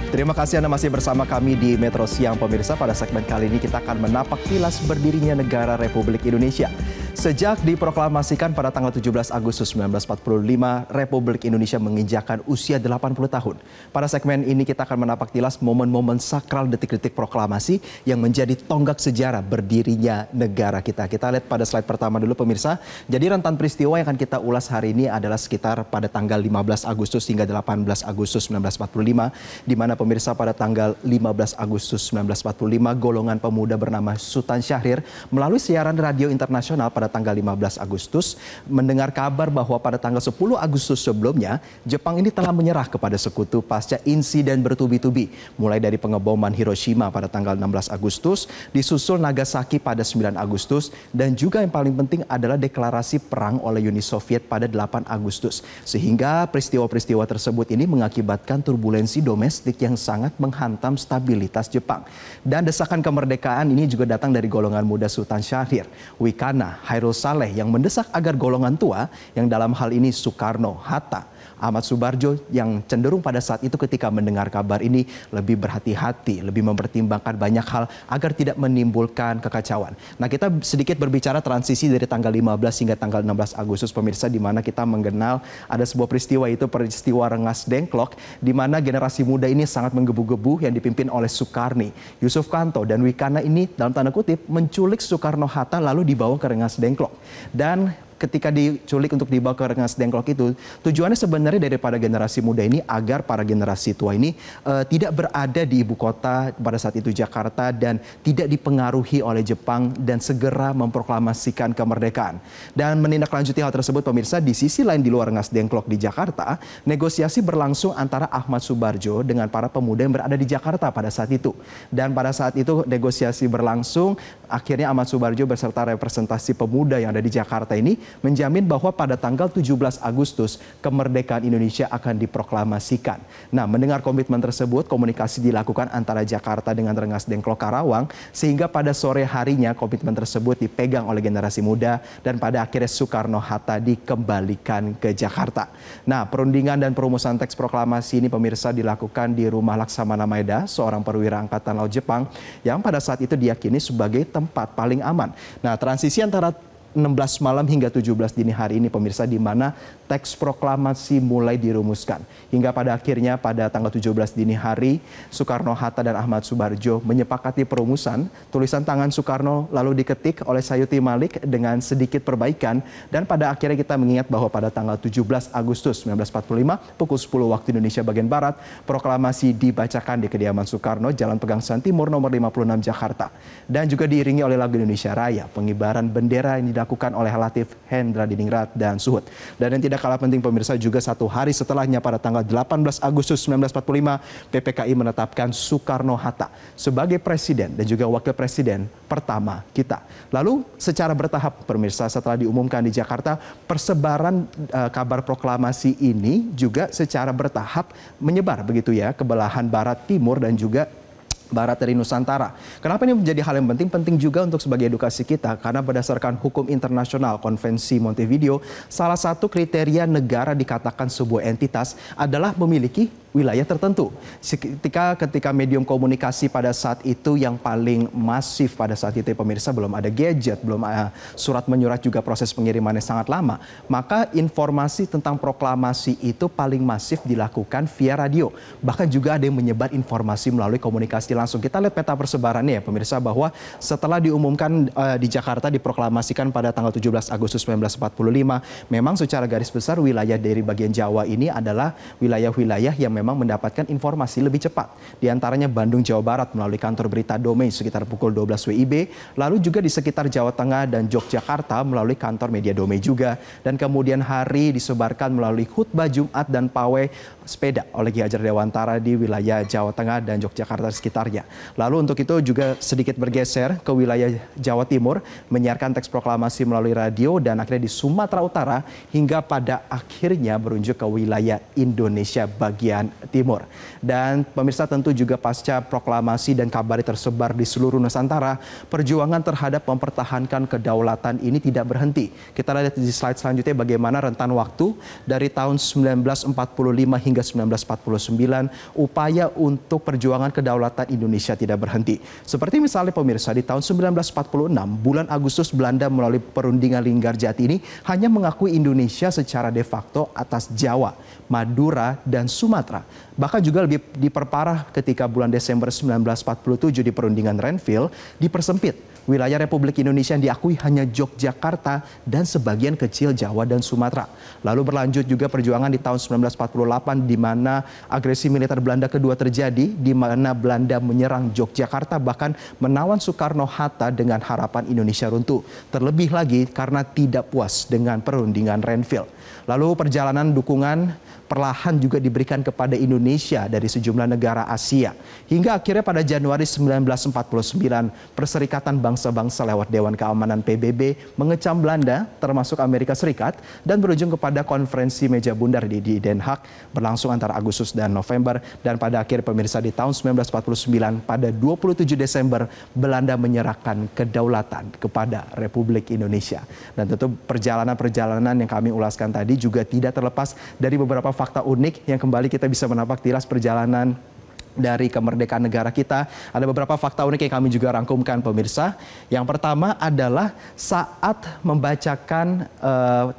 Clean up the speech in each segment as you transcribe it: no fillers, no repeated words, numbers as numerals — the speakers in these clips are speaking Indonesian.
Terima kasih Anda masih bersama kami di Metro Siang pemirsa. Pada segmen kali ini kita akan menapak tilas berdirinya negara Republik Indonesia. Sejak diproklamasikan pada tanggal 17 Agustus 1945, Republik Indonesia menginjakkan usia 80 tahun. Pada segmen ini kita akan menapak tilas momen-momen sakral detik-detik proklamasi yang menjadi tonggak sejarah berdirinya negara kita. Kita lihat pada slide pertama dulu pemirsa. Jadi rentan peristiwa yang akan kita ulas hari ini adalah sekitar pada tanggal 15 Agustus hingga 18 Agustus 1945, di mana pemirsa pada tanggal 15 Agustus 1945 golongan pemuda bernama Sultan Syahrir melalui siaran radio internasional pada tanggal 15 Agustus mendengar kabar bahwa pada tanggal 10 Agustus sebelumnya Jepang ini telah menyerah kepada sekutu pasca insiden bertubi-tubi, mulai dari pengeboman Hiroshima pada tanggal 16 Agustus, disusul Nagasaki pada 9 Agustus, dan juga yang paling penting adalah deklarasi perang oleh Uni Soviet pada 8 Agustus. Sehingga peristiwa-peristiwa tersebut ini mengakibatkan turbulensi domestik yang sangat menghantam stabilitas Jepang. Dan desakan kemerdekaan ini juga datang dari golongan muda Sultan Syahrir, Wikana, Hairul Saleh yang mendesak agar golongan tua, yang dalam hal ini Soekarno, Hatta, Ahmad Subarjo yang cenderung pada saat itu ketika mendengar kabar ini lebih berhati-hati, lebih mempertimbangkan banyak hal agar tidak menimbulkan kekacauan. Nah, kita sedikit berbicara transisi dari tanggal 15 hingga tanggal 16 Agustus pemirsa, di mana kita mengenal ada sebuah peristiwa, itu peristiwa Rengas Dengklok, di mana generasi muda ini sangat menggebu-gebu yang dipimpin oleh Sukarni, Yusuf Kanto, dan Wikana ini dalam tanda kutip menculik Soekarno-Hatta lalu dibawa ke Rengas Dengklok. Dan ketika diculik untuk dibawa ke Rengas Dengklok itu, tujuannya sebenarnya daripada generasi muda ini agar para generasi tua ini tidak berada di ibu kota pada saat itu Jakarta dan tidak dipengaruhi oleh Jepang dan segera memproklamasikan kemerdekaan. Dan menindaklanjuti hal tersebut pemirsa, di sisi lain di luar Rengas Dengklok di Jakarta, negosiasi berlangsung antara Ahmad Subarjo dengan para pemuda yang berada di Jakarta pada saat itu. Dan pada saat itu negosiasi berlangsung, akhirnya Ahmad Subarjo beserta representasi pemuda yang ada di Jakarta ini menjamin bahwa pada tanggal 17 Agustus kemerdekaan Indonesia akan diproklamasikan. Nah, mendengar komitmen tersebut, komunikasi dilakukan antara Jakarta dengan Rengas Dengklok Karawang, sehingga pada sore harinya komitmen tersebut dipegang oleh generasi muda dan pada akhirnya Soekarno-Hatta dikembalikan ke Jakarta. Nah, perundingan dan perumusan teks proklamasi ini pemirsa dilakukan di Rumah Laksamana Maeda, seorang perwira Angkatan Laut Jepang yang pada saat itu diyakini sebagai tempat paling aman. Nah, transisi antara 16 malam hingga 17 dini hari ini pemirsa, di mana teks proklamasi mulai dirumuskan. Hingga pada akhirnya pada tanggal 17 dini hari, Soekarno-Hatta dan Ahmad Subarjo menyepakati perumusan. Tulisan tangan Soekarno lalu diketik oleh Sayuti Malik dengan sedikit perbaikan. Dan pada akhirnya kita mengingat bahwa pada tanggal 17 Agustus 1945 pukul 10 waktu Indonesia bagian Barat, proklamasi dibacakan di kediaman Soekarno, Jalan Pegangsaan Timur nomor 56 Jakarta. Dan juga diiringi oleh lagu Indonesia Raya, pengibaran bendera yang dilakukan oleh Latif, Hendra Diningrat, dan Suhut. Dan yang tidak kalah penting pemirsa, juga satu hari setelahnya pada tanggal 18 Agustus 1945 PPKI menetapkan Soekarno-Hatta sebagai presiden dan juga wakil presiden pertama kita. Lalu secara bertahap pemirsa, setelah diumumkan di Jakarta, persebaran kabar proklamasi ini juga secara bertahap menyebar begitu ya ke belahan barat, timur, dan juga barat dari Nusantara. Kenapa ini menjadi hal yang penting? Penting juga untuk sebagai edukasi kita, karena berdasarkan hukum internasional Konvensi Montevideo, salah satu kriteria negara dikatakan sebuah entitas adalah memiliki wilayah tertentu. Ketika medium komunikasi pada saat itu yang paling masif pada saat itu pemirsa, belum ada gadget, belum ada surat menyurat, juga proses pengirimannya sangat lama, maka informasi tentang proklamasi itu paling masif dilakukan via radio. Bahkan juga ada yang menyebar informasi melalui komunikasi langsung. Kita lihat peta persebarannya ya pemirsa, bahwa setelah diumumkan di Jakarta diproklamasikan pada tanggal 17 Agustus 1945, memang secara garis besar wilayah dari bagian Jawa ini adalah wilayah-wilayah yang memang mendapatkan informasi lebih cepat. Di antaranya Bandung, Jawa Barat melalui kantor berita Domei sekitar pukul 12 WIB, lalu juga di sekitar Jawa Tengah dan Yogyakarta melalui kantor media Domei juga, dan kemudian hari disebarkan melalui khutbah Jumat dan pawai sepeda oleh Ki Hajar Dewantara di wilayah Jawa Tengah dan Yogyakarta sekitarnya. Lalu untuk itu juga sedikit bergeser ke wilayah Jawa Timur, menyiarkan teks proklamasi melalui radio, dan akhirnya di Sumatera Utara hingga pada akhirnya berunjuk ke wilayah Indonesia bagian Timur. Dan pemirsa, tentu juga pasca proklamasi dan kabar tersebar di seluruh Nusantara, perjuangan terhadap mempertahankan kedaulatan ini tidak berhenti. Kita lihat di slide selanjutnya bagaimana rentan waktu dari tahun 1945 hingga hingga 1949, upaya untuk perjuangan kedaulatan Indonesia tidak berhenti. Seperti misalnya pemirsa, di tahun 1946, bulan Agustus Belanda melalui perundingan Linggarjati ini hanya mengakui Indonesia secara de facto atas Jawa, Madura, dan Sumatera. Bahkan juga lebih diperparah ketika bulan Desember 1947 di perundingan Renville dipersempit. Wilayah Republik Indonesia yang diakui hanya Yogyakarta dan sebagian kecil Jawa dan Sumatera. Lalu berlanjut juga perjuangan di tahun 1948 di mana agresi militer Belanda kedua terjadi, di mana Belanda menyerang Yogyakarta bahkan menawan Soekarno-Hatta dengan harapan Indonesia runtuh. Terlebih lagi karena tidak puas dengan perundingan Renville. Lalu perjalanan dukungan perlahan juga diberikan kepada Indonesia dari sejumlah negara Asia. Hingga akhirnya pada Januari 1949, Perserikatan Bangsa-Bangsa lewat Dewan Keamanan PBB mengecam Belanda termasuk Amerika Serikat dan berujung kepada konferensi meja bundar di Den Haag berlangsung antara Agustus dan November. Dan pada akhir pemirsa di tahun 1949 pada 27 Desember Belanda menyerahkan kedaulatan kepada Republik Indonesia. Dan tentu perjalanan-perjalanan yang kami ulaskan tadi juga tidak terlepas dari beberapa fakta unik yang kembali kita bisa menapak tilas perjalanan dari kemerdekaan negara kita. Ada beberapa fakta unik yang kami juga rangkumkan pemirsa. Yang pertama adalah saat membacakan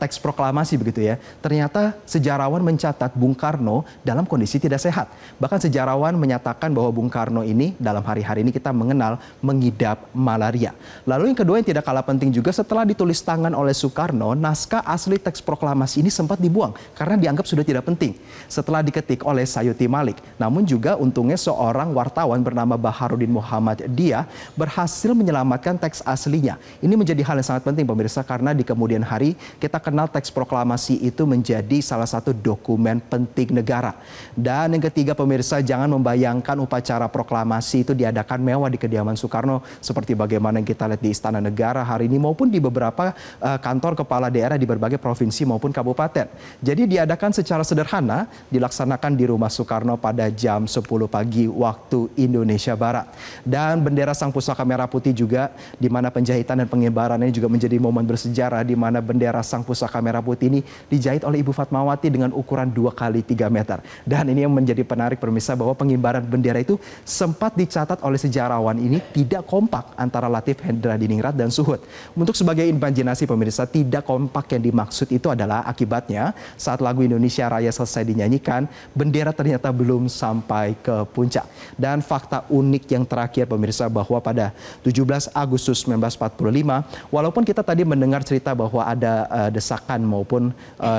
teks proklamasi begitu ya. Ternyata sejarawan mencatat Bung Karno dalam kondisi tidak sehat. Bahkan sejarawan menyatakan bahwa Bung Karno ini dalam hari-hari ini kita mengenal mengidap malaria. Lalu yang kedua yang tidak kalah penting juga, setelah ditulis tangan oleh Soekarno, naskah asli teks proklamasi ini sempat dibuang karena dianggap sudah tidak penting setelah diketik oleh Sayuti Malik. Namun juga untungnya seorang wartawan bernama Baharudin Muhammad Dia berhasil menyelamatkan teks aslinya. Ini menjadi hal yang sangat penting pemirsa, karena di kemudian hari kita kenal teks proklamasi itu menjadi salah satu dokumen penting negara. Dan yang ketiga pemirsa, jangan membayangkan upacara proklamasi itu diadakan mewah di kediaman Soekarno seperti bagaimana yang kita lihat di Istana Negara hari ini maupun di beberapa kantor kepala daerah di berbagai provinsi maupun kabupaten. Jadi diadakan secara sederhana, dilaksanakan di rumah Soekarno pada jam 10 pagi waktu Indonesia Barat. Dan bendera Sang Pusaka Merah Putih juga, di mana penjahitan dan pengibarannya juga menjadi momen bersejarah, di mana bendera Sang Pusaka Merah Putih ini dijahit oleh Ibu Fatmawati dengan ukuran 2 kali 3 meter. Dan ini yang menjadi penarik pemirsa, bahwa pengibaran bendera itu sempat dicatat oleh sejarawan ini tidak kompak antara Latif Hendra Diningrat dan Suhut. Untuk sebagai imajinasi pemirsa, tidak kompak yang dimaksud itu adalah akibatnya saat lagu Indonesia Raya selesai dinyanyikan, bendera ternyata belum sampai ke puncak. Dan fakta unik yang terakhir pemirsa, bahwa pada 17 Agustus 1945, walaupun kita tadi mendengar cerita bahwa ada desakan maupun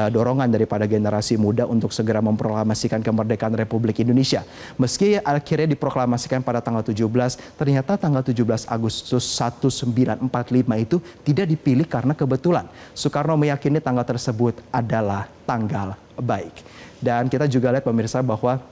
dorongan daripada generasi muda untuk segera memproklamasikan kemerdekaan Republik Indonesia. Meski akhirnya diproklamasikan pada tanggal 17, ternyata tanggal 17 Agustus 1945 itu tidak dipilih karena kebetulan. Soekarno meyakini tanggal tersebut adalah tanggal baik. Dan kita juga lihat pemirsa bahwa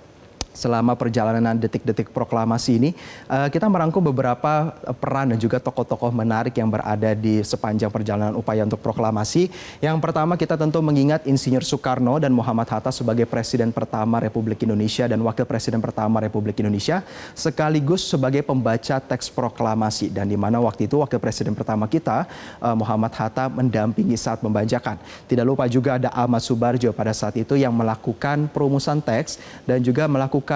selama perjalanan detik-detik proklamasi ini, kita merangkum beberapa peran dan juga tokoh-tokoh menarik yang berada di sepanjang perjalanan upaya untuk proklamasi. Yang pertama kita tentu mengingat Insinyur Soekarno dan Muhammad Hatta sebagai Presiden pertama Republik Indonesia dan Wakil Presiden pertama Republik Indonesia, sekaligus sebagai pembaca teks proklamasi. Dan di mana waktu itu Wakil Presiden pertama kita, Muhammad Hatta, mendampingi saat membacakan. Tidak lupa juga ada Ahmad Subarjo pada saat itu yang melakukan perumusan teks dan juga melakukan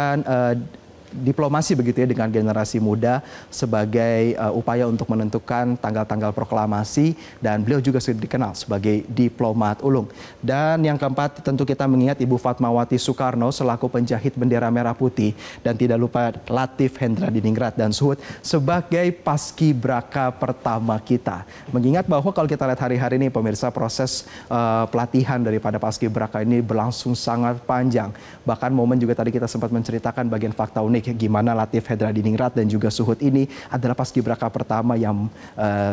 diplomasi begitu ya dengan generasi muda sebagai upaya untuk menentukan tanggal-tanggal proklamasi, dan beliau juga sudah dikenal sebagai diplomat ulung. Dan yang keempat tentu kita mengingat Ibu Fatmawati Soekarno selaku penjahit bendera merah putih, dan tidak lupa Latif Hendra Diningrat dan Suhut sebagai paskibraka pertama kita. Mengingat bahwa kalau kita lihat hari-hari ini pemirsa, proses pelatihan daripada paskibraka ini berlangsung sangat panjang. Bahkan momen juga tadi kita sempat menceritakan bagian fakta unik gimana Latif Hendra Diningrat dan juga Suhut ini adalah paskibraka pertama yang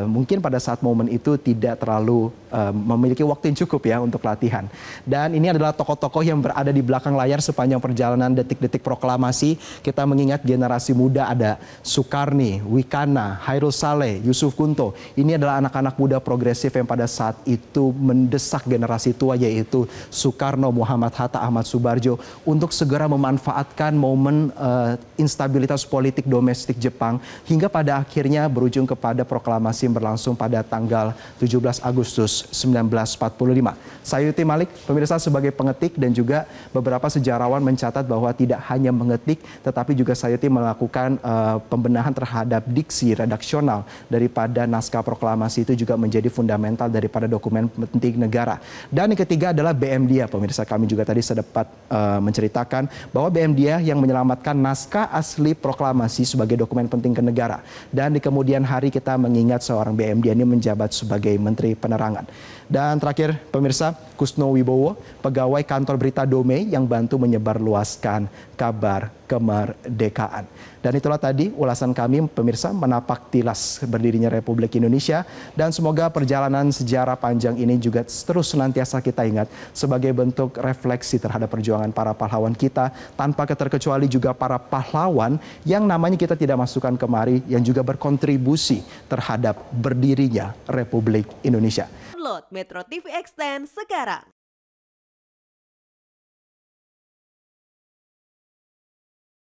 mungkin pada saat momen itu tidak terlalu memiliki waktu yang cukup ya untuk latihan. Dan ini adalah tokoh-tokoh yang berada di belakang layar sepanjang perjalanan detik-detik proklamasi. Kita mengingat generasi muda, ada Sukarni, Wikana, Hairul Saleh, Yusuf Kunto. Ini adalah anak-anak muda progresif yang pada saat itu mendesak generasi tua, yaitu Soekarno, Muhammad Hatta, Ahmad Subarjo untuk segera memanfaatkan momen instabilitas politik domestik Jepang hingga pada akhirnya berujung kepada proklamasi yang berlangsung pada tanggal 17 Agustus 1945. Sayuti Malik, pemirsa, sebagai pengetik dan juga beberapa sejarawan mencatat bahwa tidak hanya mengetik tetapi juga Sayuti melakukan pembenahan terhadap diksi redaksional daripada naskah proklamasi itu juga menjadi fundamental daripada dokumen penting negara. Dan yang ketiga adalah BM Dia, pemirsa, kami juga tadi sedepat menceritakan bahwa BM Dia yang menyelamatkan naskah asli proklamasi sebagai dokumen penting ke negara. Dan di kemudian hari kita mengingat seorang BM Dia ini menjabat sebagai Menteri Penerangan. Dan terakhir, pemirsa, Kusno Wibowo, pegawai kantor berita Dome yang bantu menyebarluaskan kabar kemerdekaan. Dan itulah tadi ulasan kami, pemirsa, menapak tilas berdirinya Republik Indonesia. Dan semoga perjalanan sejarah panjang ini juga terus senantiasa kita ingat sebagai bentuk refleksi terhadap perjuangan para pahlawan kita, tanpa keterkecuali juga para pahlawan yang namanya kita tidak masukkan kemari, yang juga berkontribusi terhadap berdirinya Republik Indonesia. Download Metro TV Extend sekarang.